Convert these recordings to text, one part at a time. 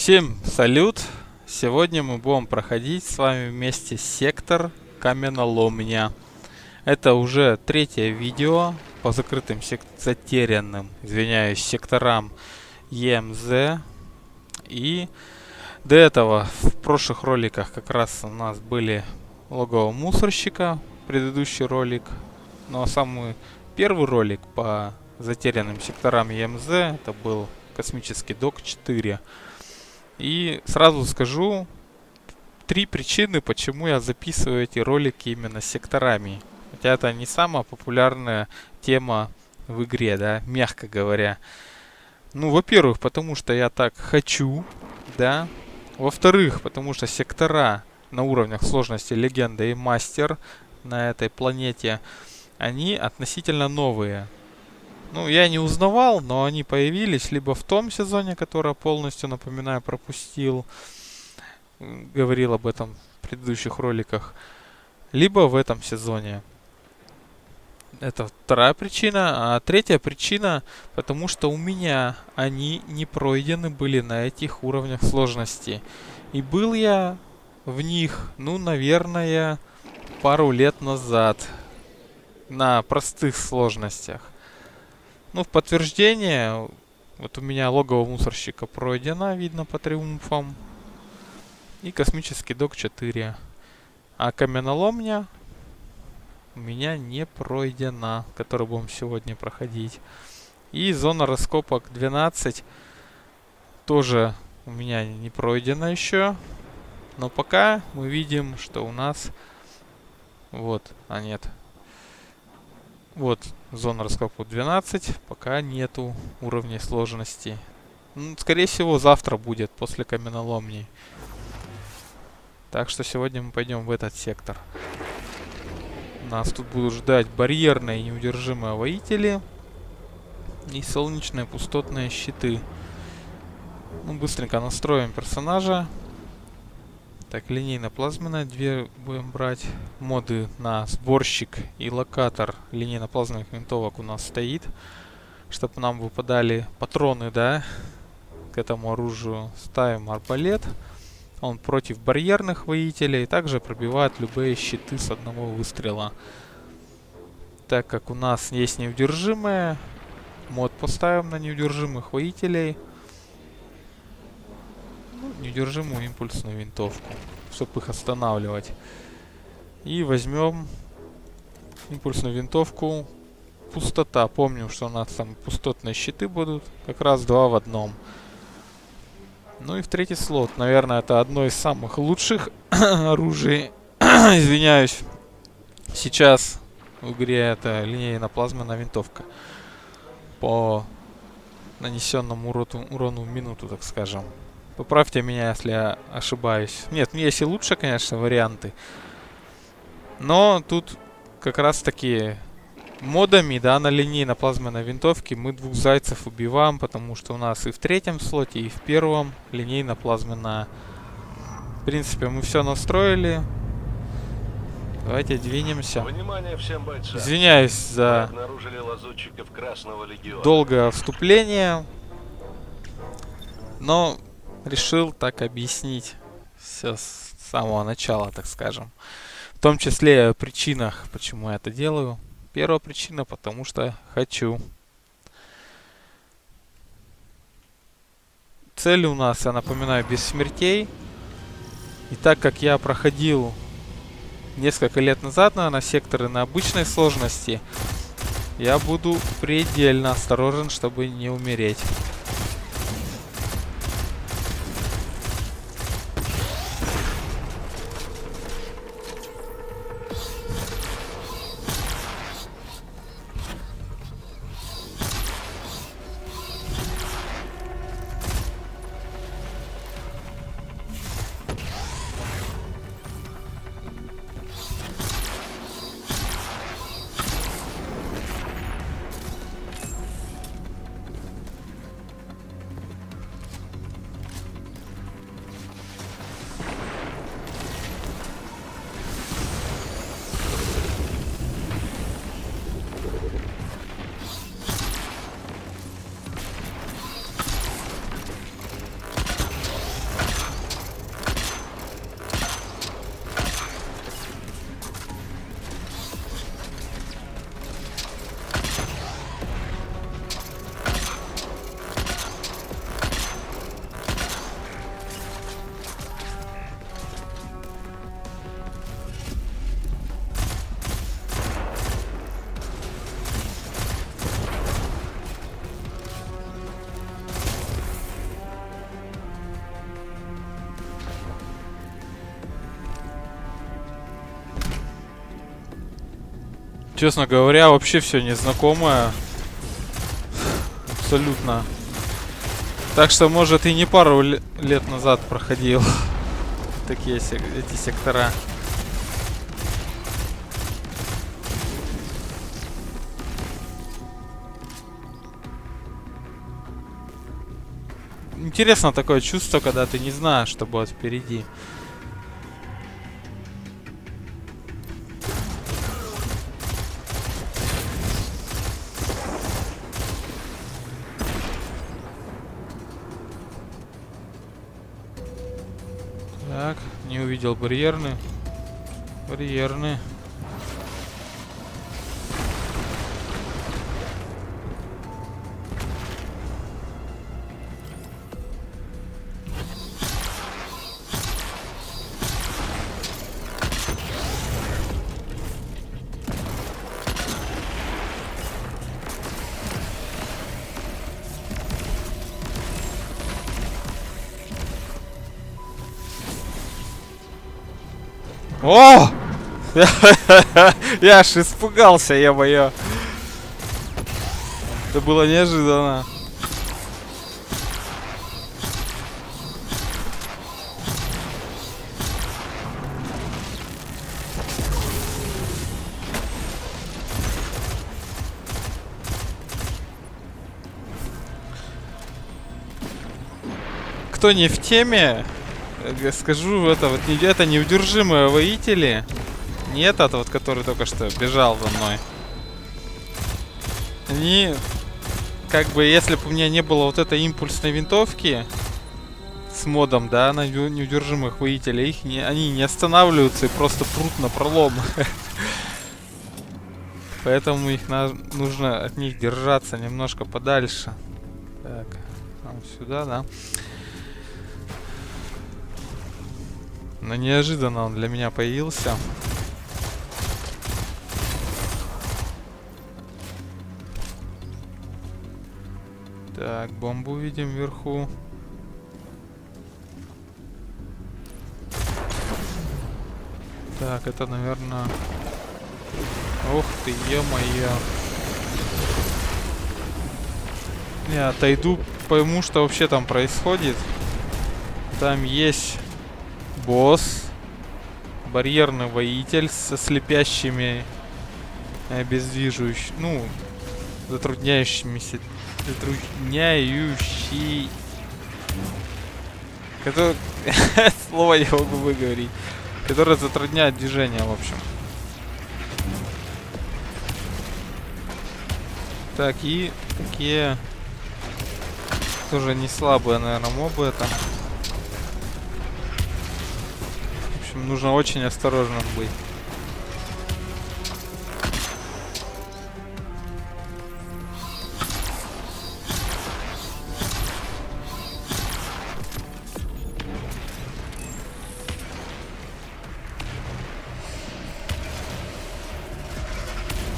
Всем салют! Сегодня мы будем проходить с вами вместе сектор Каменоломня. Это уже третье видео по закрытым затерянным, извиняюсь, секторам ЕМЗ. И до этого в прошлых роликах как раз у нас были логово мусорщика, предыдущий ролик. Ну а самый первый ролик по затерянным секторам ЕМЗ это был космический док 4. И сразу скажу три причины, почему я записываю эти ролики именно с секторами. Хотя это не самая популярная тема в игре, да, мягко говоря. Ну, во-первых, потому что я так хочу, да. Во-вторых, потому что сектора на уровнях сложности легенда и мастер на этой планете, они относительно новые. Ну, я не узнавал, но они появились либо в том сезоне, который полностью, напоминаю, пропустил. Говорил об этом в предыдущих роликах. Либо в этом сезоне. Это вторая причина. А третья причина, потому что у меня они не пройдены были на этих уровнях сложности. И был я в них, ну, наверное, пару лет назад. На простых сложностях. Ну, в подтверждение, вот у меня логово мусорщика пройдено, видно по триумфам. И космический док 4. А каменоломня у меня не пройдена, которую будем сегодня проходить. И зона раскопок 12 тоже у меня не пройдена еще. Но пока мы видим, что у нас... Вот, нет. Вот зона раскопок 12, пока нету уровней сложности. Ну, скорее всего, завтра будет после каменоломни. Так что сегодня мы пойдем в этот сектор. Нас тут будут ждать барьерные и неудержимые воители. И солнечные пустотные щиты. Ну, быстренько настроим персонажа. Так, линейно-плазменная 2 будем брать. Моды на сборщик и локатор линейно-плазменных винтовок у нас стоит. Чтобы нам выпадали патроны, да, к этому оружию. Ставим арбалет. Он против барьерных воителей. Также пробивает любые щиты с одного выстрела. Так как у нас есть неудержимые, мод поставим на неудержимых воителей. Неудержимую импульсную винтовку, чтобы их останавливать. И возьмем импульсную винтовку пустота. Помню, что у нас там пустотные щиты будут. Как раз 2 в одном. Ну и в третий слот. Наверное, это одно из самых лучших оружий. Извиняюсь. Сейчас в игре это линейно-плазменная винтовка. По нанесенному урону в минуту, так скажем. Поправьте меня, если я ошибаюсь. Нет, есть и лучше, конечно, варианты. Но тут как раз таки модами, да, на линейно-плазменной винтовке мы 2 зайцев убиваем, потому что у нас и в третьем слоте, и в первом линейно-плазменная. В принципе, мы все настроили. Давайте двинемся. Внимание всем бойцам. Извиняюсь за долгое вступление. Но решил так объяснить все с самого начала, так скажем. В том числе о причинах, почему я это делаю. Первая причина, потому что хочу. Цель у нас, я напоминаю, без смертей. И так как я проходил несколько лет назад, наверное, секторы на обычной сложности, я буду предельно осторожен, чтобы не умереть. Честно говоря, вообще все незнакомое. Абсолютно. Так что, может, и не пару лет назад проходил такие эти сектора. Интересно такое чувство, когда ты не знаешь, что будет впереди. Так, не увидел барьерный. Барьерный. О! Я аж испугался, ё-моё. Это было неожиданно. Кто не в теме, я скажу, это неудержимые воители. Не этот вот, который только что бежал за мной. Они, как бы, если бы у меня не было вот этой импульсной винтовки с модом, да, на неудержимых воителей, они не останавливаются и просто прут на пролом. Поэтому нужно от них держаться немножко подальше. Так, вот сюда, да. Но неожиданно он для меня появился. Так, бомбу видим вверху. Так, это, наверное... Ух ты, ё-моё. Я отойду, пойму, что вообще там происходит. Там есть босс. Барьерный воитель со слепящими, обездвиживающими, ну, затрудняющий... Который... Слово не могу выговорить. Который затрудняет движение, в общем. Так, и такие... Тоже не слабые, наверное, мобы это. В общем, нужно очень осторожным быть.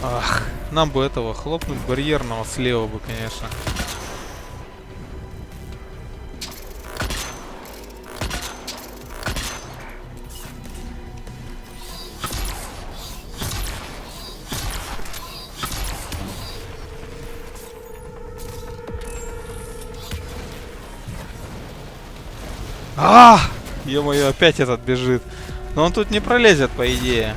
Ах, нам бы этого хлопнуть барьерного слева бы, конечно. Ё-моё, опять этот бежит. Но он тут не пролезет, по идее.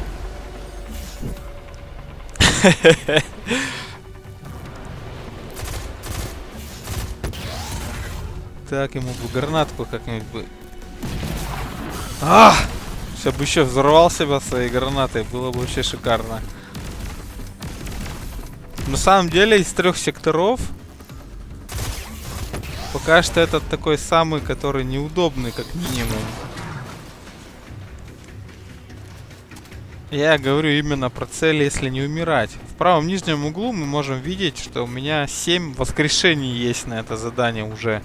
Так, ему бы гранатку как-нибудь бы... Сейчас бы еще взорвал себя своей гранатой, было бы вообще шикарно. На самом деле, из 3 секторов... Пока что этот такой самый, который неудобный, как минимум. Я говорю именно про цели, если не умирать. В правом нижнем углу мы можем видеть, что у меня 7 воскрешений есть на это задание уже.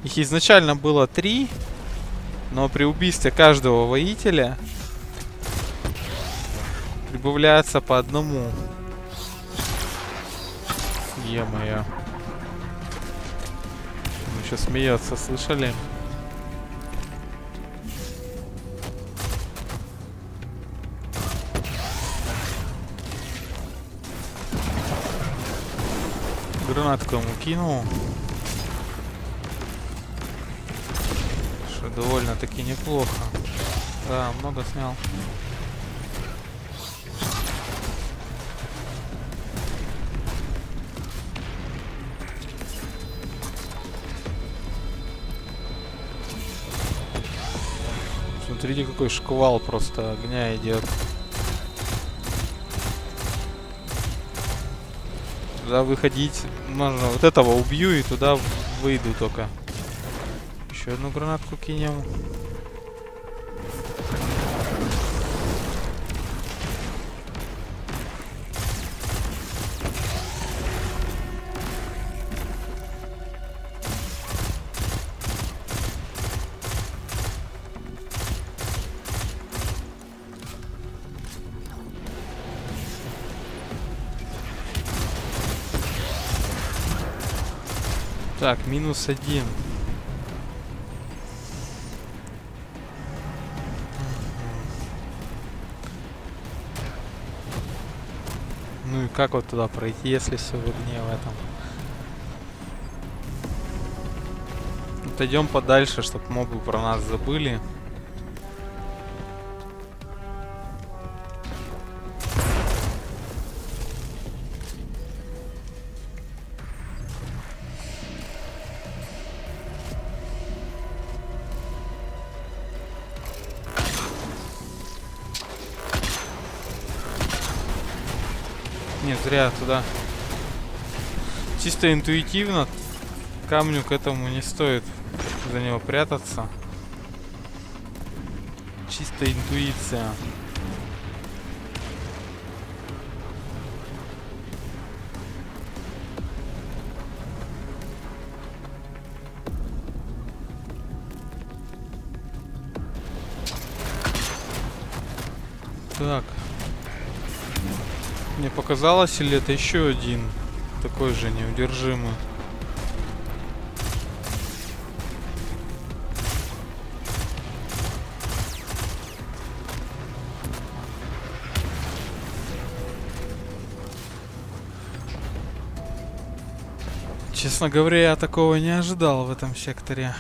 Их изначально было 3, но при убийстве каждого воителя прибавляется по одному. Е-мое. Он еще смеется, слышали? Гранатку ему кинул. Что довольно-таки неплохо. Да, много снял. Смотрите, какой шквал просто огня идет. Туда выходить можно. Вот этого убью и туда выйду только. Еще одну гранатку кинем. Так, -1. Ну и как вот туда пройти, если все в огне в этом? Отойдем подальше, чтобы мобы про нас забыли. Нет, зря туда. Чисто интуитивно камню к этому не стоит за него прятаться. Чисто интуиция. Так. Мне показалось, или это еще один такой же неудержимый? Честно говоря, я такого не ожидал в этом секторе.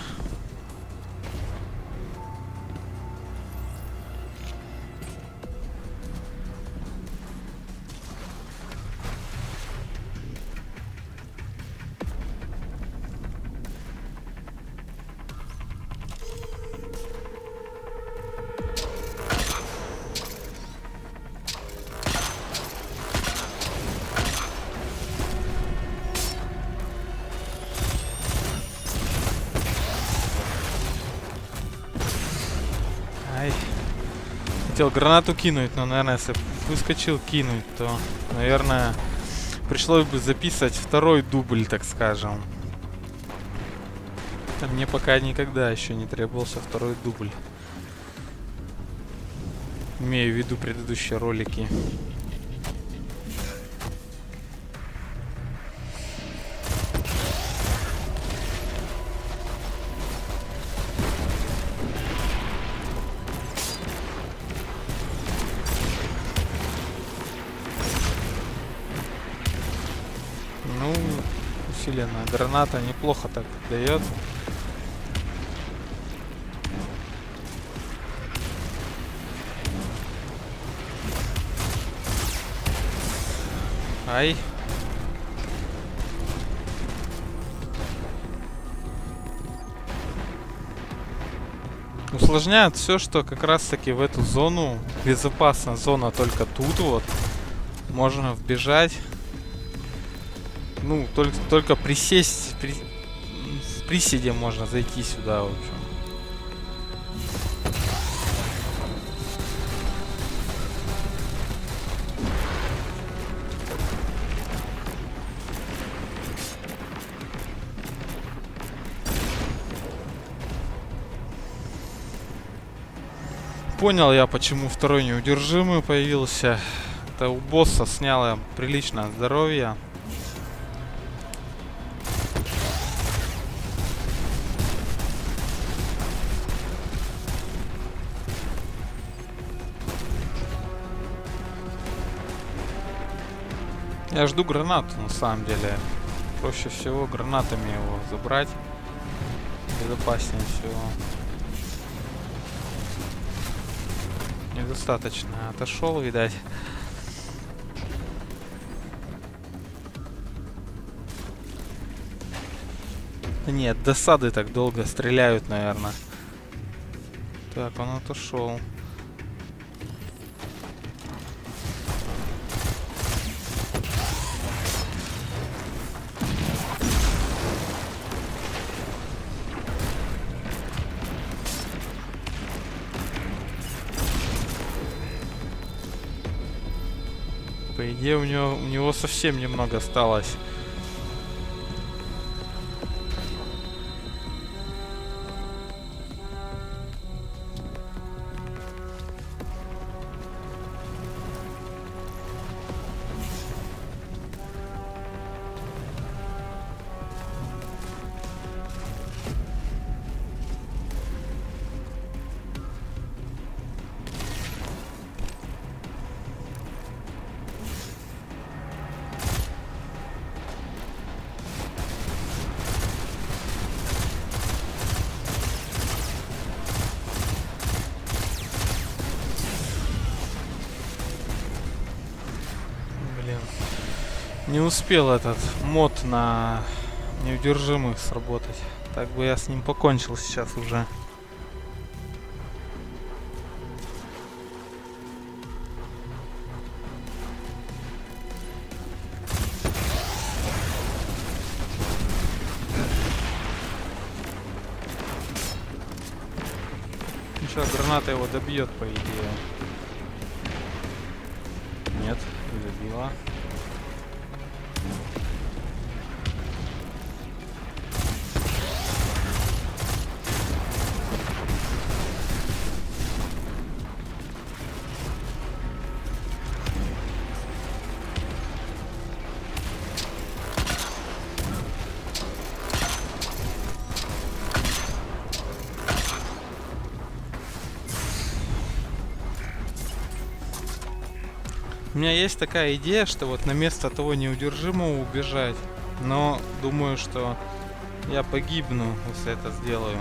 Хотел гранату кинуть, но, наверное, если выскочил кинуть, то, наверное, пришлось бы записывать второй дубль, так скажем. Мне пока никогда еще не требовался второй дубль. Имею в виду предыдущие ролики. Усиленная граната неплохо так дает. Ай. Усложняет все, что как раз таки в эту зону, безопасная зона только тут вот, можно вбежать. Ну, только присесть, с приседем можно зайти сюда, в общем. Понял я, почему второй неудержимый появился. Это у босса сняло приличное здоровье. Я жду гранату, на самом деле. Проще всего гранатами его забрать. Безопаснее всего. Недостаточно отошел, видать. Нет, досады так долго стреляют, наверное. Так, он отошел. По идее, у него совсем немного осталось. Не успел этот мод на неудержимых сработать. Так бы я с ним покончил сейчас уже. Сейчас граната его добьет, по идее. Нет, не добила. У меня есть такая идея, что вот на место того неудержимого убежать. Но думаю, что я погибну, если это сделаю.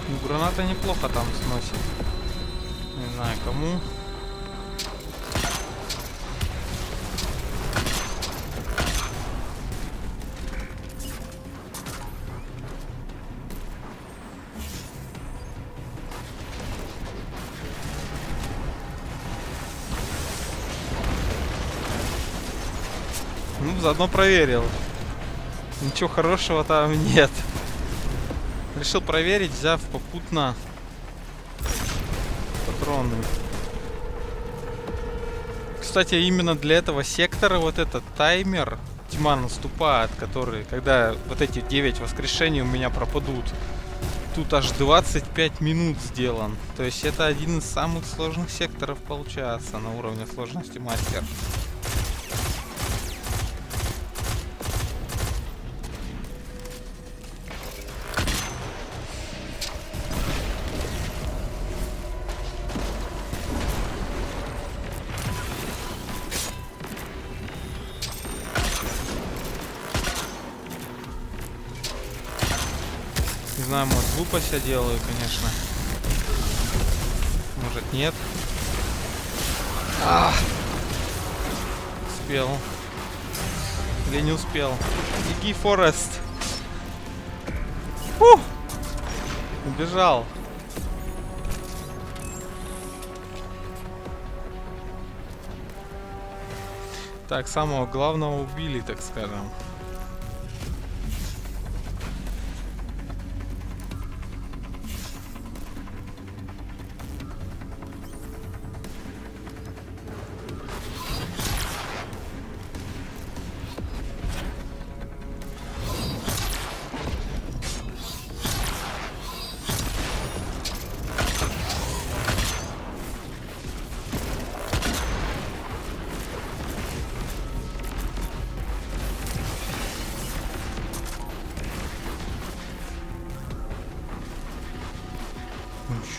Ну, граната неплохо там сносит. Не знаю кому. Ну, заодно проверил. Ничего хорошего там нет. Решил проверить, взяв попутно патроны. Кстати, именно для этого сектора вот этот таймер «Тьма наступает», который, когда вот эти 9 воскрешений у меня пропадут, тут аж 25 минут сделан. То есть это один из самых сложных секторов получается на уровне сложности мастер. Не знаю, может, глупость я делаю, конечно. Может, нет. Успел. Или не успел. Беги, Форест. Убежал. Так, самого главного убили, так скажем.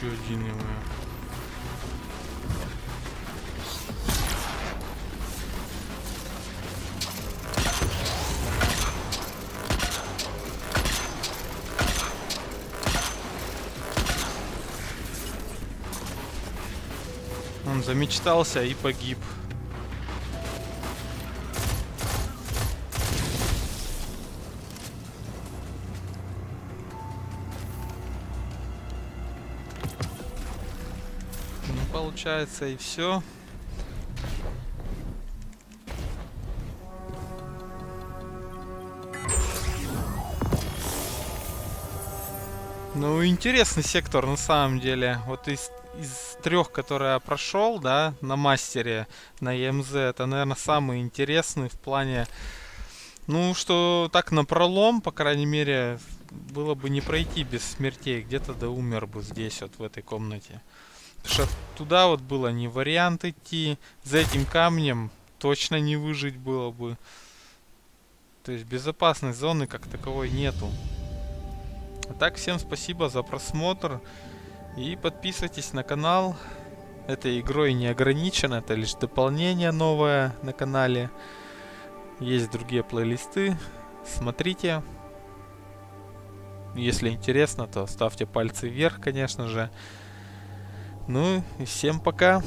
Еще один его. Он замечтался и погиб. Ну, получается, и все. Ну, интересный сектор на самом деле. Вот из трех, которые я прошел, да, на мастере, на ЕМЗ, это, наверное, самый интересный в плане, ну, что так напролом, по крайней мере, было бы не пройти без смертей. Где-то да умер бы здесь, вот в этой комнате. Потому что туда вот было не вариант идти. За этим камнем точно не выжить было бы. То есть безопасной зоны как таковой нету. А так, всем спасибо за просмотр. И подписывайтесь на канал. Этой игрой не ограничено. Это лишь дополнение новое на канале. Есть другие плейлисты. Смотрите. Если интересно, то ставьте пальцы вверх, конечно же. Ну и всем пока.